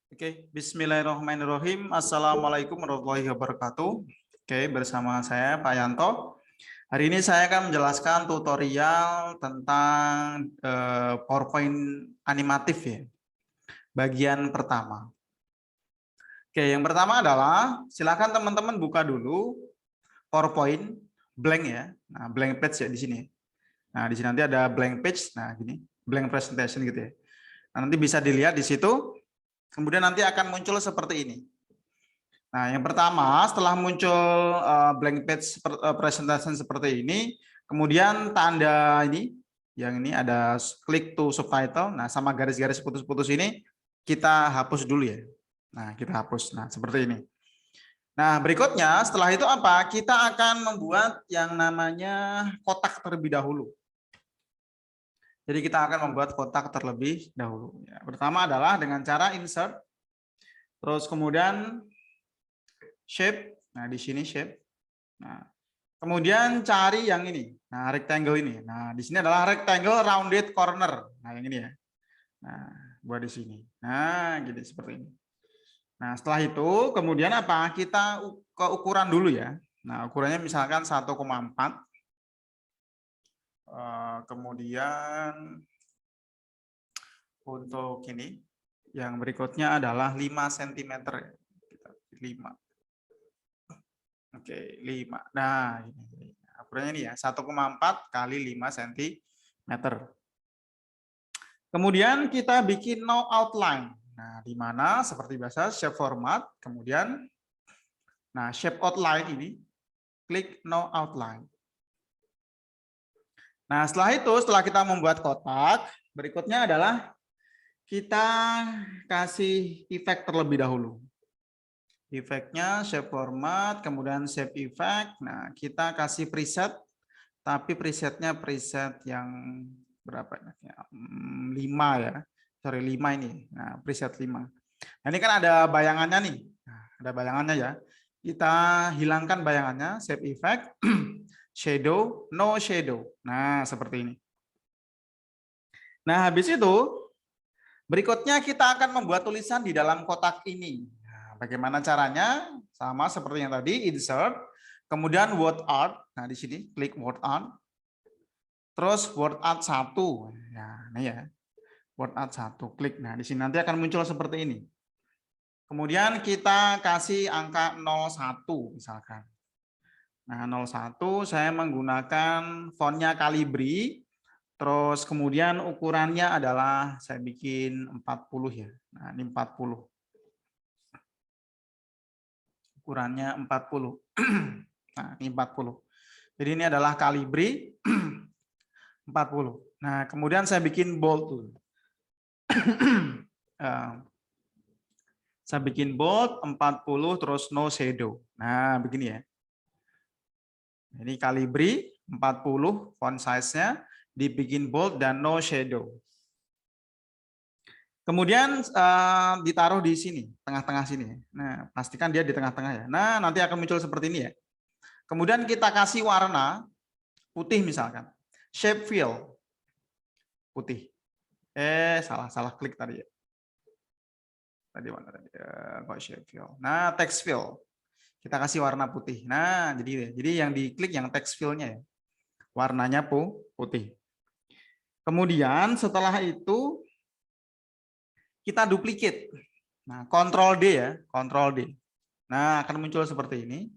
Oke, Bismillahirrahmanirrahim. Assalamualaikum warahmatullahi wabarakatuh. Oke, bersama saya Pak Yanto. Hari ini saya akan menjelaskan tutorial tentang PowerPoint animatif ya. Bagian pertama. Oke, yang pertama adalah silakan teman-teman buka dulu PowerPoint blank ya. Nah, blank page ya di sini. Nah, di sini nanti ada blank page. Nah, gini, blank presentation gitu ya. Nah, nanti bisa dilihat di situ. Kemudian nanti akan muncul seperti ini. Nah, yang pertama setelah muncul blank page presentation seperti ini, kemudian tanda ini, yang ini ada klik to subtitle. Nah, sama garis-garis putus-putus ini kita hapus dulu ya. Nah, kita hapus. Nah, seperti ini. Nah, berikutnya setelah itu apa? Kita akan membuat yang namanya kotak terlebih dahulu. Jadi kita akan membuat kotak terlebih dahulu. Ya, pertama adalah dengan cara insert, terus kemudian shape. Nah, di sini shape. Nah, kemudian cari yang ini. Nah, rectangle ini. Nah, di sini adalah rectangle rounded corner. Nah, yang ini ya. Nah, buat di sini. Nah, gitu seperti ini. Nah, setelah itu kemudian apa? Kita ke ukuran dulu ya. Nah, ukurannya misalkan 1,4. Kemudian untuk ini yang berikutnya adalah 5 cm. 5. Oke, 5. Nah, ini ukurannya ini ya, 1,4 kali 5 cm. Kemudian kita bikin no outline. Nah, di mana seperti biasa shape format, kemudian nah shape outline ini klik no outline. Nah, setelah kita membuat kotak, berikutnya adalah kita kasih efek terlebih dahulu. Efeknya shape format, kemudian shape effect. Nah, kita kasih preset, tapi presetnya preset yang berapa ya? 5 ya. Sorry, 5 ini. Nah, preset 5. Nah, ini kan ada bayangannya nih. Nah, ada bayangannya ya. Kita hilangkan bayangannya, shape effect, shadow, no shadow. Nah, seperti ini. Nah, habis itu berikutnya kita akan membuat tulisan di dalam kotak ini. Nah, bagaimana caranya? Sama seperti yang tadi, insert, kemudian word art. Nah, di sini klik word art. Terus word art 1. Nah, ini ya. Word art 1, klik. Nah, di sini nanti akan muncul seperti ini. Kemudian kita kasih angka 01 misalkan. Nah, 01 saya menggunakan fontnya Calibri. Terus kemudian ukurannya adalah saya bikin 40 ya. Nah, ini 40. Ukurannya 40. Nah, ini 40. Jadi ini adalah Calibri 40. Nah, kemudian saya bikin bold. Saya bikin bold 40 terus no shadow. Nah, begini ya. Ini Calibri 40 font size-nya, dibikin bold dan no shadow. Kemudian ditaruh di sini, tengah-tengah sini. Nah, pastikan dia di tengah-tengah ya. Nah, nanti akan muncul seperti ini ya. Kemudian kita kasih warna putih misalkan. Shape fill putih. Salah klik tadi ya. Tadi mana tadi? Kok shape fill. Nah, text fill. Kita kasih warna putih. Nah, jadi yang diklik yang text fill-nya ya. Warnanya putih. Kemudian setelah itu kita duplicate. Nah, Ctrl D ya, Ctrl D. Nah, akan muncul seperti ini.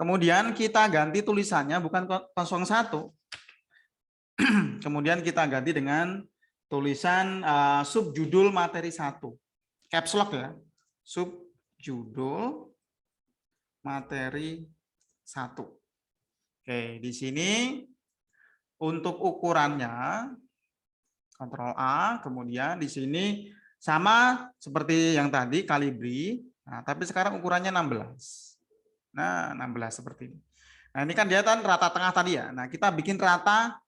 Kemudian kita ganti tulisannya bukan 01. Kemudian kita ganti dengan tulisan subjudul materi 1. Caps lock ya. Subjudul materi 1. Oke, di sini untuk ukurannya Ctrl A, kemudian di sini sama seperti yang tadi Calibri. Nah, tapi sekarang ukurannya 16. Nah, 16 seperti ini. Nah, ini kan dia kan rata tengah tadi ya. Nah, kita bikin rata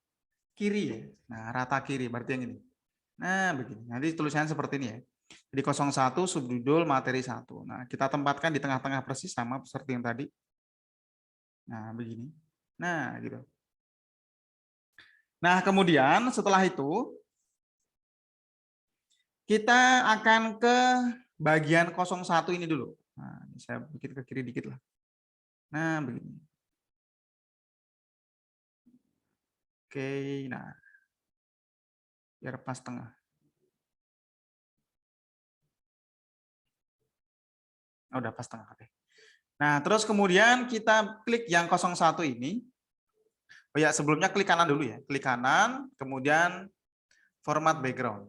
kiri ya. Nah, rata kiri berarti yang ini. Nah, begini. Nanti tulisannya seperti ini ya. Jadi 01 subjudul materi 1. Nah, kita tempatkan di tengah-tengah persis sama seperti yang tadi. Nah, begini. Nah, gitu. Nah, kemudian setelah itu kita akan ke bagian 01 ini dulu. Nah, saya bikin ke kiri dikit lah. Nah, begini. Oke, nah. Biar pas tengah. Oh, udah pas tengah. Oke. Nah, terus kemudian kita klik yang 01 ini. Oh ya, sebelumnya klik kanan dulu ya. Klik kanan, kemudian format background.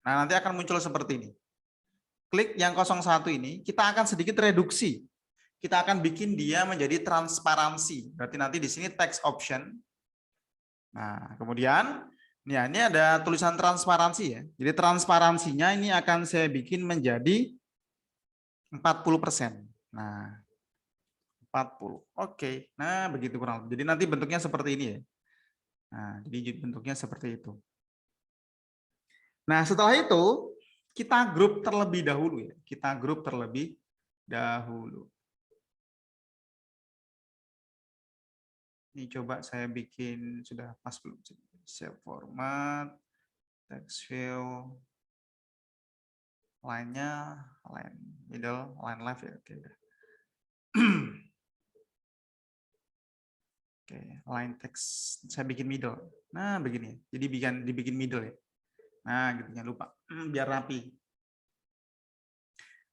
Nah, nanti akan muncul seperti ini. Klik yang 01 ini, kita akan sedikit reduksi. Kita akan bikin dia menjadi transparansi. Berarti nanti di sini text option. Nah, kemudian ya, ini ada tulisan transparansi ya. Jadi transparansinya ini akan saya bikin menjadi 40%. Nah, 40. Oke. Nah, begitu kurang. Jadi nanti bentuknya seperti ini ya. Nah, jadi bentuknya seperti itu. Nah, setelah itu kita grup terlebih dahulu ya. Kita grup terlebih dahulu. Ini coba saya bikin sudah pas belum? Save format, text field, line-nya, line middle, line left ya. Oke. Oke, line text saya bikin middle. Nah, begini. Jadi dibikin middle ya. Nah, gitu, jangan lupa. Biar rapi.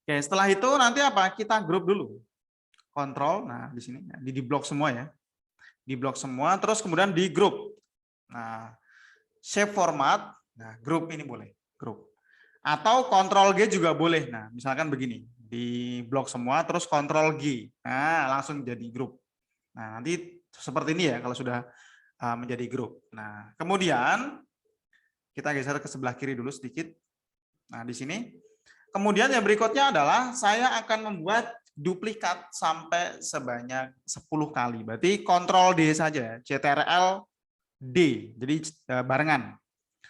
Oke, setelah itu nanti apa? Kita grup dulu. Kontrol, nah di sini di blok semua ya. Di blok semua, terus kemudian di grup. Nah, save format, nah grup ini boleh, grup. Atau Ctrl G juga boleh. Nah, misalkan begini, di blok semua, terus Ctrl G. Nah, langsung jadi grup. Nah, nanti seperti ini ya kalau sudah menjadi grup. Nah, kemudian kita geser ke sebelah kiri dulu sedikit. Nah, di sini. Kemudian yang berikutnya adalah saya akan membuat duplikat sampai sebanyak 10 kali. Berarti Ctrl D saja, Ctrl D. Jadi barengan.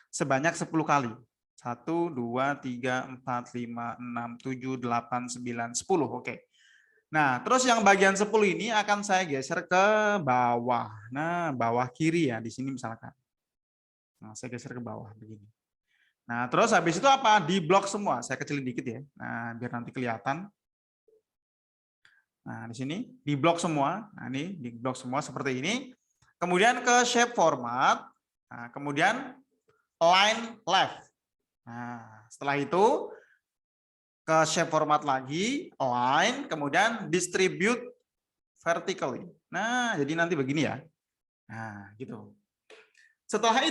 Sebanyak 10 kali. 1, 2, 3, 4, 5, 6, 7, 8, 9, 10. Oke. Nah, terus yang bagian 10 ini akan saya geser ke bawah. Nah, bawah kiri ya, di sini misalkan. Nah, saya geser ke bawah begini. Nah, terus habis itu apa? Di blok semua. Saya kecilin dikit ya. Nah, biar nanti kelihatan. Nah, di sini di blok semua. Nah, ini di blok semua seperti ini. Kemudian ke shape format. Nah, kemudian line left. Nah, setelah itu ke shape format lagi, align, kemudian distribute vertically. Nah, jadi nanti begini ya. Nah, gitu. Setelah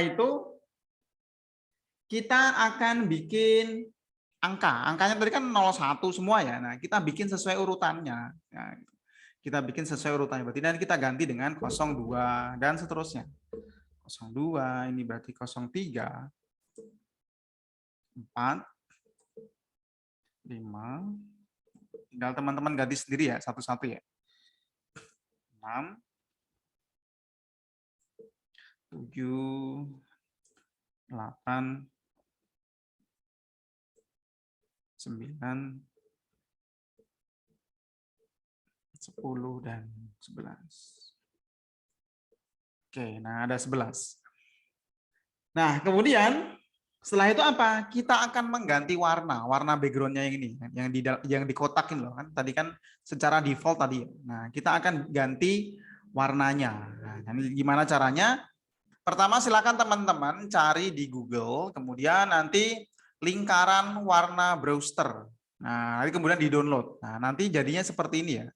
itu kita akan bikin angka. Angkanya tadi kan 01 semua ya. Nah, kita bikin sesuai urutannya. Nah, kita bikin sesuai urutannya. Berarti nanti kita ganti dengan 02 dan seterusnya. 02 ini berarti 03. 4, 5, tinggal teman-teman ganti sendiri ya, satu-satu ya. 6, 7, 8, 9, 10, dan 11. Oke, nah ada 11. Nah, kemudian setelah itu apa? Kita akan mengganti warna backgroundnya yang ini, yang dikotakin loh kan. Tadi kan secara default tadi. Nah, kita akan ganti warnanya. Nah, ini gimana caranya? Pertama silakan teman-teman cari di Google, kemudian nanti lingkaran warna browser. Nah, nanti kemudian di-download. Nah, nanti jadinya seperti ini ya.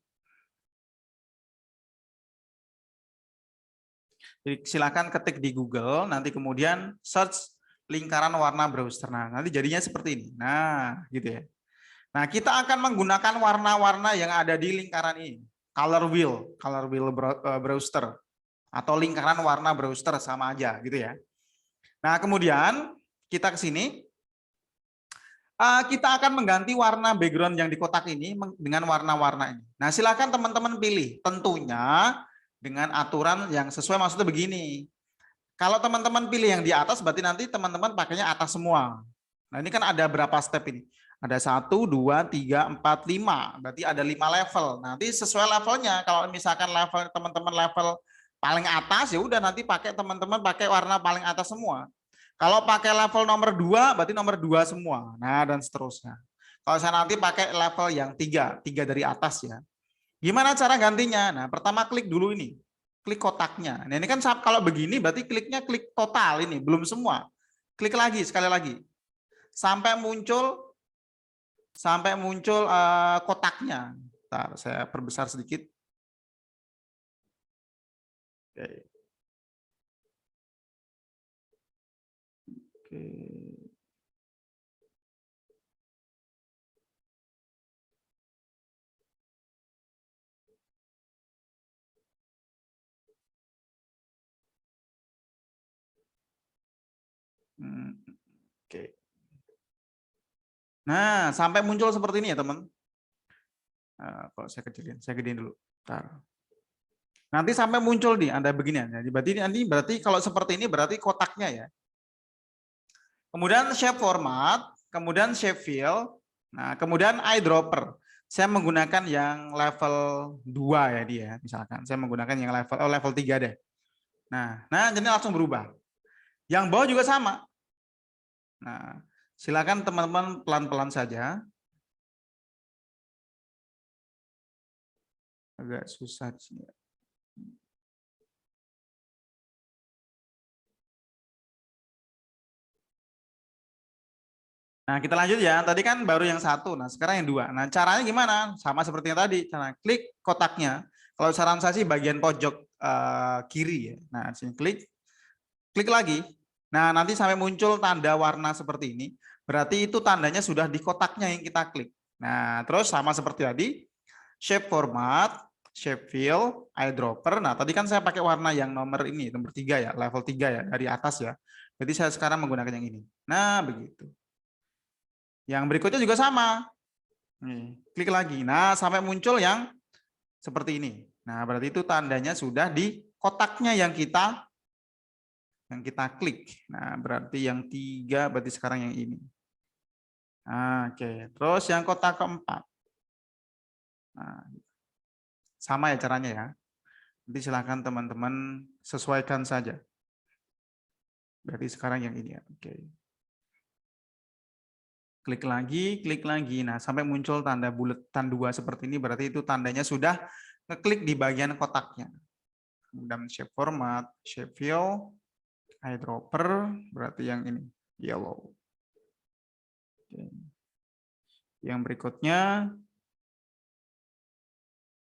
Jadi silakan ketik di Google, nanti kemudian search lingkaran warna browser. Nah, nanti jadinya seperti ini. Nah, gitu ya. Nah, kita akan menggunakan warna-warna yang ada di lingkaran ini. Color wheel browser. Atau lingkaran warna browser sama aja gitu ya. Nah, kemudian kita ke sini. Kita akan mengganti warna background yang di kotak ini dengan warna-warna ini. Nah, silakan teman-teman pilih. Tentunya dengan aturan yang sesuai, maksudnya begini. Kalau teman-teman pilih yang di atas, berarti nanti teman-teman pakainya atas semua. Nah, ini kan ada berapa step ini? Ada 1, 2, 3, 4, 5. Berarti ada 5 level. Nanti sesuai levelnya. Kalau misalkan level teman-teman level paling atas, ya udah nanti pakai teman-teman pakai warna paling atas semua. Kalau pakai level nomor 2, berarti nomor 2 semua. Nah, dan seterusnya. Kalau saya nanti pakai level yang 3, 3 dari atas ya. Gimana cara gantinya? Nah, pertama klik dulu ini. Klik kotaknya. Nah, ini kan kalau begini berarti kliknya klik total ini, belum semua. Klik lagi, sekali lagi. Sampai muncul kotaknya. Bentar, saya perbesar sedikit. Oke. Oke. Oke. Nah, sampai muncul seperti ini ya, teman. Nah, kalau saya kecilin, saya gedein dulu. Bentar. Nanti sampai muncul nih, Anda begini. Jadi berarti kalau seperti ini berarti kotaknya ya. Kemudian shape format, kemudian shape fill, nah kemudian eyedropper. Saya menggunakan yang level 2 ya dia, misalkan. Saya menggunakan yang level 3 deh. Nah jadi langsung berubah. Yang bawah juga sama. Nah, silakan teman-teman pelan-pelan saja. Agak susah sih. Nah, kita lanjut ya. Tadi kan baru yang 1. Nah, sekarang yang 2. Nah, caranya gimana? Sama seperti yang tadi. Cara klik kotaknya. Kalau saran saya sih bagian pojok kiri ya. Nah, sini klik. Klik lagi. Nah, nanti sampai muncul tanda warna seperti ini. Berarti itu tandanya sudah di kotaknya yang kita klik. Nah, terus sama seperti tadi. Shape format, shape fill, eyedropper. Nah, tadi kan saya pakai warna yang nomor ini, nomor 3 ya, level 3 ya, dari atas ya. Jadi saya sekarang menggunakan yang ini. Nah, begitu. Yang berikutnya juga sama. Nih, klik lagi. Nah, sampai muncul yang seperti ini. Nah, berarti itu tandanya sudah di kotaknya yang kita klik. Nah, berarti yang 3 berarti sekarang yang ini. Nah, oke. Terus yang kotak keempat. Nah, sama ya caranya ya. Nanti silakan teman-teman sesuaikan saja. Berarti sekarang yang ini ya. Oke. Klik lagi. Nah, sampai muncul tanda buletan 2 seperti ini, berarti itu tandanya sudah ngeklik di bagian kotaknya. Kemudian shape format, shape fill, eyedropper, berarti yang ini, yellow. Oke. Yang berikutnya,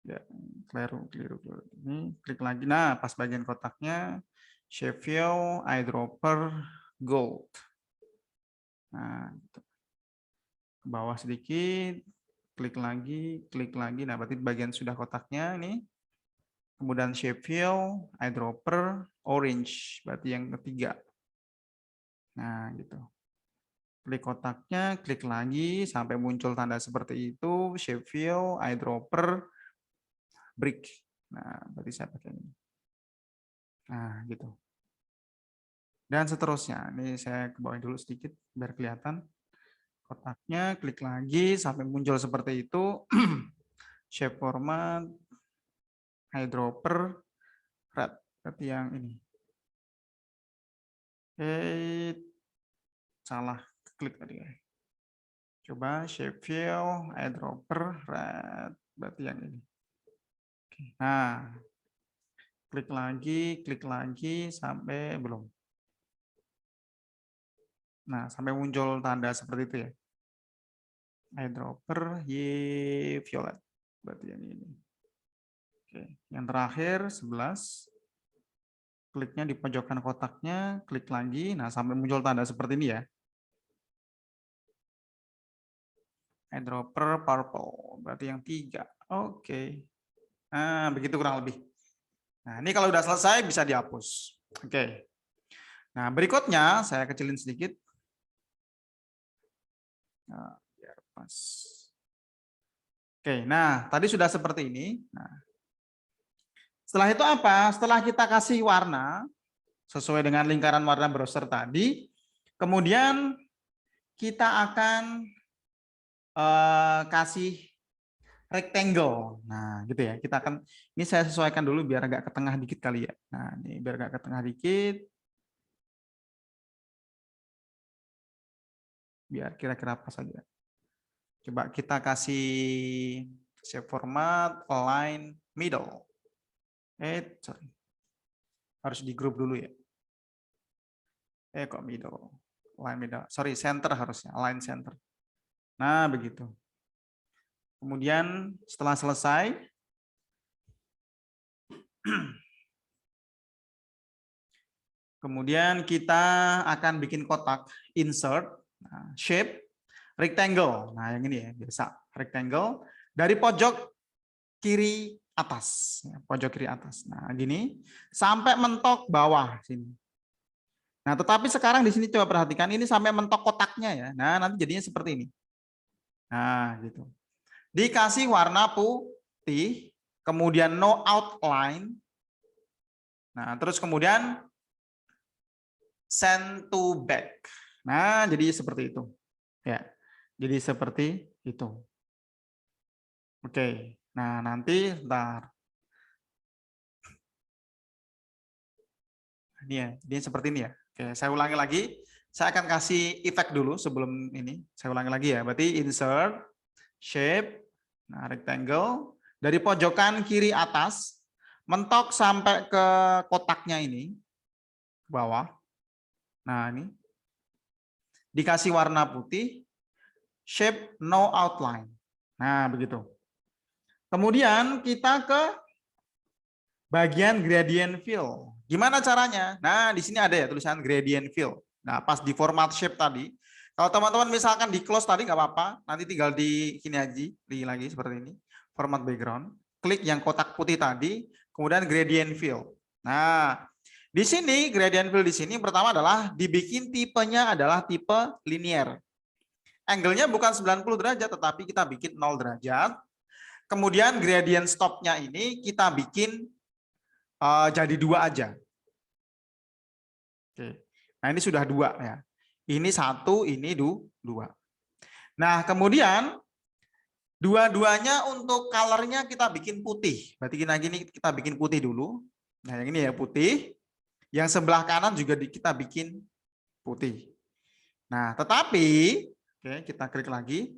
ya, keliru. Ini klik lagi. Nah, pas bagian kotaknya, shape fill, eyedropper, gold. Nah, gitu. Ke bawah sedikit, klik lagi. Nah, berarti bagian sudah kotaknya ini. Kemudian shape fill, eyedropper, orange, berarti yang ketiga. Nah, gitu. Klik kotaknya, klik lagi sampai muncul tanda seperti itu, shape fill, eyedropper, brick. Nah, berarti saya pakai ini. Nah, gitu. Dan seterusnya. Ini saya ke bawah dulu sedikit biar kelihatan. Kotaknya, klik lagi sampai muncul seperti itu. Shape format, eyedropper, red. Berarti yang ini. Salah klik tadi ya. Coba shape fill, eyedropper, red. Berarti yang ini. Nah, klik lagi sampai belum. Nah, sampai muncul tanda seperti itu ya. Eyedropper, violet. Berarti yang ini. Oke, yang terakhir 11. Kliknya di pojokan kotaknya, klik lagi. Nah, sampai muncul tanda seperti ini ya. Eyedropper purple, berarti yang 3. Oke. Nah, begitu kurang lebih. Nah, ini kalau udah selesai bisa dihapus. Oke. Nah, berikutnya saya kecilin sedikit. Nah, biar pas. Oke, nah tadi sudah seperti ini. Nah, setelah itu apa? Setelah kita kasih warna sesuai dengan lingkaran warna browser tadi, kemudian kita akan kasih rectangle. Nah, gitu ya. Kita akan ini saya sesuaikan dulu biar agak ke tengah dikit kali ya. Nah, ini biar agak ke tengah dikit. biar kira-kira apa saja. Coba kita kasih shape format, align, middle. Sorry. Harus di group dulu ya. Kok middle? Align middle. Sorry, center harusnya, align center. Nah, begitu. Kemudian setelah selesai, kemudian kita akan bikin kotak, insert, shape, rectangle. Nah, yang ini ya, biasa, rectangle. Dari pojok kiri atas, pojok kiri atas. Nah, gini, sampai mentok bawah sini. Nah, tetapi sekarang di sini coba perhatikan, ini sampai mentok kotaknya ya. Nah, nanti jadinya seperti ini. Nah, gitu. Dikasih warna putih, kemudian no outline. Nah, terus kemudian send to back. Nah, jadi seperti itu. Ya. Jadi seperti itu. Oke. Nah, nanti ntar ini ya, ini seperti ini ya. Oke, saya ulangi lagi. Saya akan kasih efek dulu sebelum ini. Saya ulangi lagi ya. Berarti insert, shape, nah rectangle, dari pojokan kiri atas, mentok sampai ke kotaknya ini, ke bawah. Nah ini, dikasih warna putih, shape no outline. Nah begitu. Kemudian kita ke bagian gradient fill. Gimana caranya? Nah, di sini ada ya tulisan gradient fill. Nah, pas di format shape tadi, kalau teman-teman misalkan di close tadi nggak apa-apa, nanti tinggal di sini aja, di lagi seperti ini, format background, klik yang kotak putih tadi, kemudian gradient fill. Nah, di sini gradient fill di sini pertama adalah dibikin tipenya adalah tipe linear. Angle-nya bukan 90 derajat, tetapi kita bikin 0 derajat. Kemudian gradient stop-nya ini kita bikin jadi 2 aja. Oke. Nah ini sudah 2 ya. Ini 1, ini 2. Nah kemudian dua-duanya untuk colornya kita bikin putih. Berarti gini kita bikin putih dulu. Nah yang ini ya putih. Yang sebelah kanan juga kita bikin putih. Nah tetapi, oke kita klik lagi.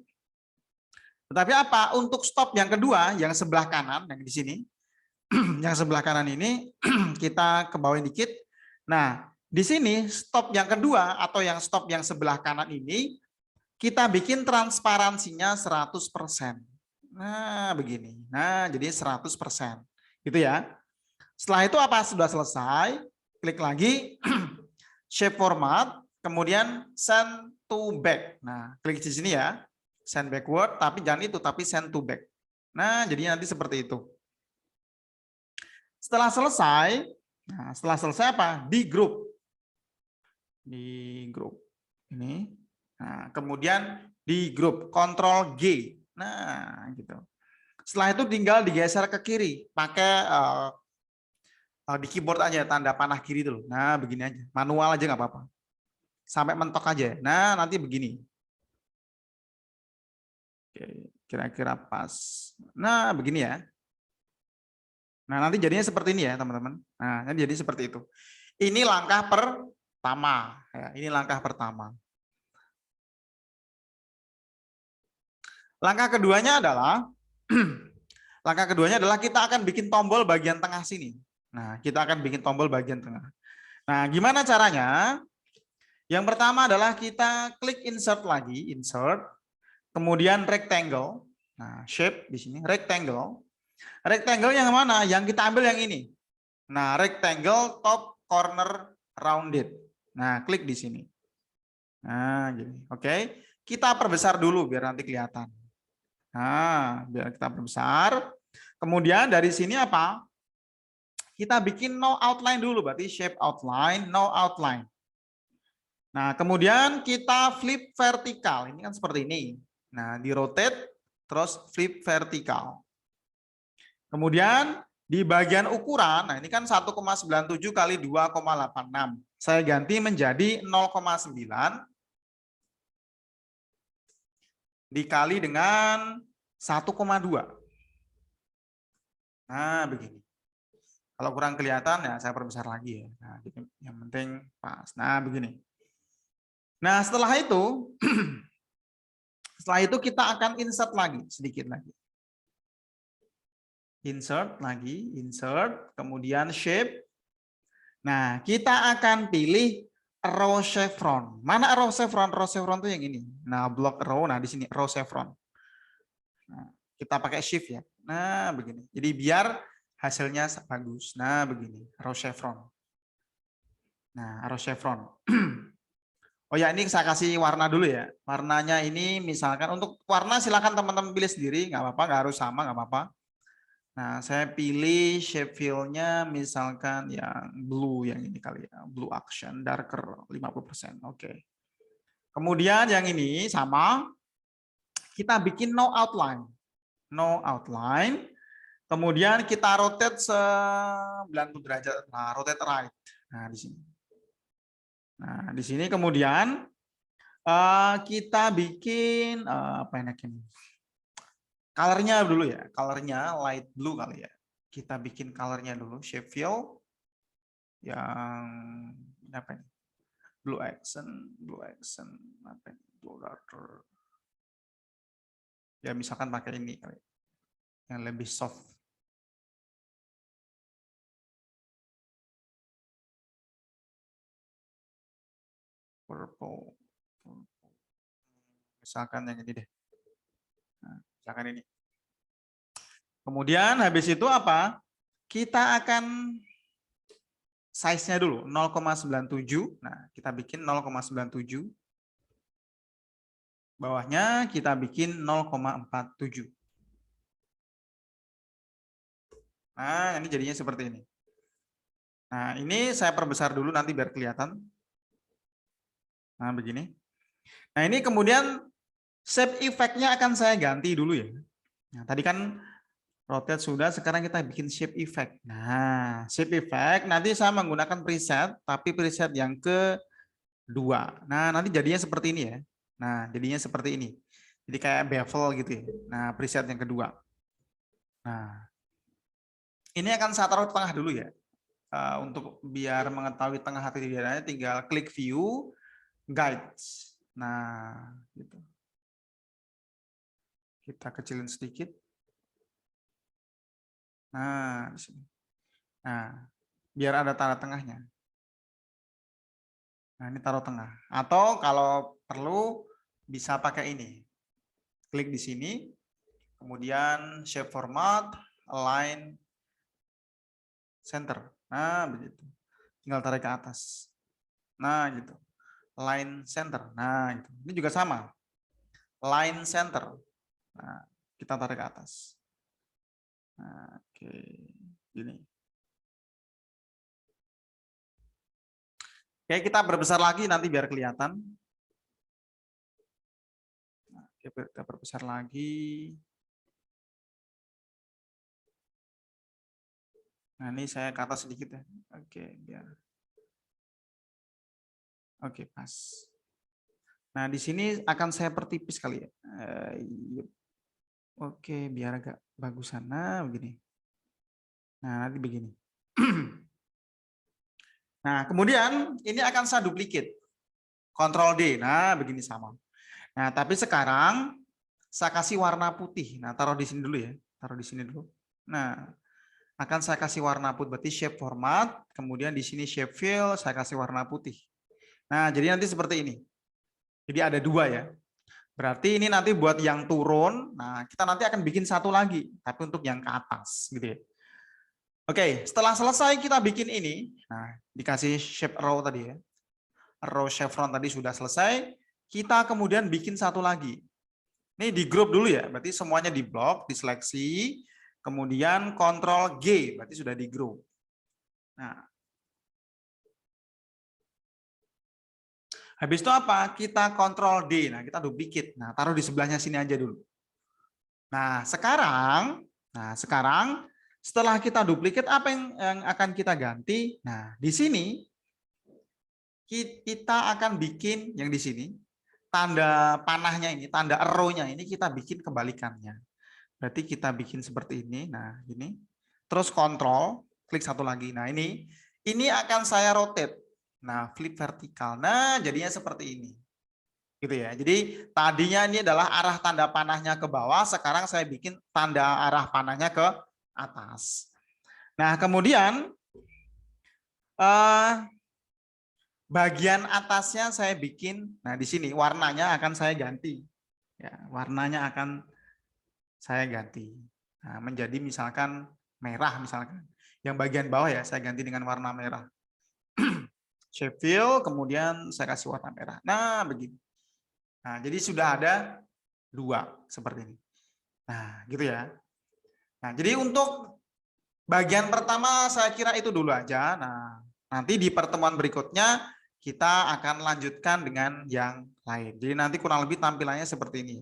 Tetapi apa? Untuk stop yang kedua, yang sebelah kanan, yang di sini, yang sebelah kanan ini kita ke bawah dikit. Nah, di sini stop yang kedua atau yang stop yang sebelah kanan ini kita bikin transparansinya 100%. Nah, begini. Nah, jadi 100%. Gitu ya. Setelah itu apa? Sudah selesai, klik lagi shape format, kemudian send to back. Nah, klik di sini ya. Send backward, tapi jangan itu, tapi send to back. Nah, jadi nanti seperti itu. Setelah selesai, nah setelah selesai apa? Di grup. Di grup. Ini. Nah, kemudian di grup, Ctrl G. Nah, gitu. Setelah itu tinggal digeser ke kiri, pakai di keyboard aja tanda panah kiri dulu. Nah, begini aja. Manual aja nggak apa-apa. Sampai mentok aja. Nah, nanti begini. Oke, kira-kira pas. Nah, begini ya. Nah, nanti jadinya seperti ini ya, teman-teman. Nah, jadi seperti itu. Ini langkah pertama. Ya, ini langkah pertama. Langkah keduanya adalah kita akan bikin tombol bagian tengah sini. Nah, kita akan bikin tombol bagian tengah. Nah, gimana caranya? Yang pertama adalah kita klik insert lagi, insert, kemudian rectangle. Nah, shape di sini rectangle. Rectangle yang mana? Yang kita ambil yang ini. Nah, rectangle top corner rounded. Nah, klik di sini. Nah, gini. Oke. Kita perbesar dulu biar nanti kelihatan. Nah, biar kita perbesar. Kemudian dari sini apa? Kita bikin no outline dulu, berarti shape outline, no outline. Nah, kemudian kita flip vertikal. Ini kan seperti ini. Nah, di rotate, terus flip vertikal. Kemudian di bagian ukuran, nah ini kan 1,97 kali 2,86. Saya ganti menjadi 0,9 dikali dengan 1,2. Nah, begini. Kalau kurang kelihatan ya saya perbesar lagi ya. Nah, yang penting pas. Nah, begini. Nah, setelah itu setelah itu kita akan insert lagi sedikit lagi. Insert lagi, insert, kemudian shape. Nah, kita akan pilih row chevron. Mana row chevron? Row chevron itu yang ini. Nah, block row. Nah, di sini row chevron. Nah, kita pakai shift ya. Nah, begini. Jadi biar hasilnya bagus. Nah, begini. Row chevron. Nah, row chevron. Oh ya, ini saya kasih warna dulu ya. Warnanya ini misalkan untuk warna silakan teman-teman pilih sendiri. Nggak apa-apa, nggak harus sama, nggak apa-apa. Nah, saya pilih shape fill-nya misalkan yang blue yang ini kali ya. Blue action, darker 50%. Oke. Kemudian yang ini sama. Kita bikin no outline. No outline. Kemudian kita rotate 90 derajat. Nah, rotate right. Nah, di sini. Nah, di sini kemudian kita bikin apa enaknya? Colornya dulu ya, colornya light blue kali ya. Kita bikin colornya dulu, shape fill yang apa ini? Blue accent, apa ini? Blue darker. Ya misalkan pakai ini kali, yang lebih soft. Purple. Misalkan yang ini deh. Nah, misalkan ini. Kemudian habis itu apa? Kita akan size-nya dulu 0,97. Nah, kita bikin 0,97. Bawahnya kita bikin 0,47. Nah, ini jadinya seperti ini. Nah, ini saya perbesar dulu nanti biar kelihatan. Nah, begini. Nah, ini kemudian shape effect-nya akan saya ganti dulu ya. Nah, tadi kan rotate sudah, sekarang kita bikin shape effect. Nah, shape effect nanti saya menggunakan preset, tapi preset yang kedua. Nah, nanti jadinya seperti ini ya. Nah, jadinya seperti ini. Jadi kayak bevel gitu ya. Nah, preset yang kedua. Nah, ini akan saya taruh di tengah dulu ya. Untuk biar mengetahui tengah atau tidaknya, tinggal klik view, guides. Nah, gitu. Kita kecilin sedikit. Nah, di sini. Nah, biar ada tanda tengahnya. Nah, ini taruh tengah. Atau kalau perlu bisa pakai ini. Klik di sini, kemudian shape format, align, center. Nah, begitu. Tinggal tarik ke atas. Nah, gitu. Line center. Nah, gitu. Ini juga sama. Line center. Nah, kita tarik ke atas. Nah, oke. Gini. Oke, kita berbesar lagi nanti biar kelihatan. Nah, kita perbesar lagi. Nah, ini saya ke atas sedikit ya. Oke, biar. Oke, pas. Nah, di sini akan saya pertipis kali ya. Oke, biar agak bagusan. Nah, begini. Nah, nanti begini. Nah, kemudian ini akan saya duplicate. Ctrl D. Nah, begini sama. Nah, tapi sekarang saya kasih warna putih. Nah, taruh di sini dulu ya. Taruh di sini dulu. Nah, akan saya kasih warna putih. Berarti shape format. Kemudian di sini shape fill. Saya kasih warna putih. Nah, jadi nanti seperti ini. Jadi ada dua ya. Berarti ini nanti buat yang turun. Nah, kita nanti akan bikin satu lagi. Tapi untuk yang ke atas. Gitu ya. Oke, setelah selesai kita bikin ini. Nah, dikasih shape row tadi ya. Row chevron tadi sudah selesai. Kita kemudian bikin satu lagi. Ini di grup dulu ya, berarti semuanya di blok, diseleksi, kemudian Ctrl G, berarti sudah di grup. Nah, habis itu apa? Kita Ctrl D, nah kita duplicate. Nah, taruh di sebelahnya sini aja dulu. Nah, sekarang setelah kita duplicate, apa yang akan kita ganti? Nah, di sini kita akan bikin yang di sini. Tanda panahnya ini, tanda arrow-nya ini kita bikin kebalikannya. Berarti kita bikin seperti ini. Nah, ini. Terus kontrol, klik satu lagi. Nah, ini akan saya rotate. Nah, flip vertikal. Nah, jadinya seperti ini. Gitu ya. Jadi tadinya ini adalah arah tanda panahnya ke bawah, sekarang saya bikin tanda arah panahnya ke atas. Nah, kemudian bagian atasnya saya bikin, nah di sini warnanya akan saya ganti. Ya, warnanya akan saya ganti. Nah, menjadi misalkan merah misalkan. Yang bagian bawah ya saya ganti dengan warna merah. Shape fill, kemudian saya kasih warna merah. Nah, begini. Nah, jadi sudah ada 2 seperti ini. Nah, gitu ya. Nah, jadi untuk bagian pertama saya kira itu dulu aja. Nah, nanti di pertemuan berikutnya kita akan lanjutkan dengan yang lain. Jadi nanti kurang lebih tampilannya seperti ini.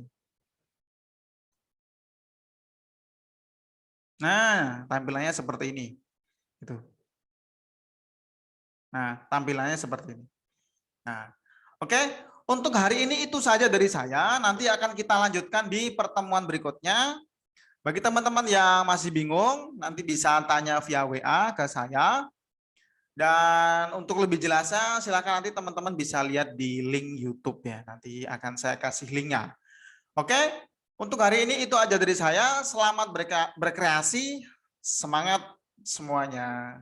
Nah, tampilannya seperti ini. Gitu. Nah, tampilannya seperti ini. Nah, oke. Untuk hari ini itu saja dari saya. Nanti akan kita lanjutkan di pertemuan berikutnya. Bagi teman-teman yang masih bingung, nanti bisa tanya via WA ke saya. Dan untuk lebih jelasnya, silakan nanti teman-teman bisa lihat di link YouTube ya. Nanti akan saya kasih linknya. Oke, untuk hari ini itu aja dari saya. Selamat berkreasi, semangat semuanya.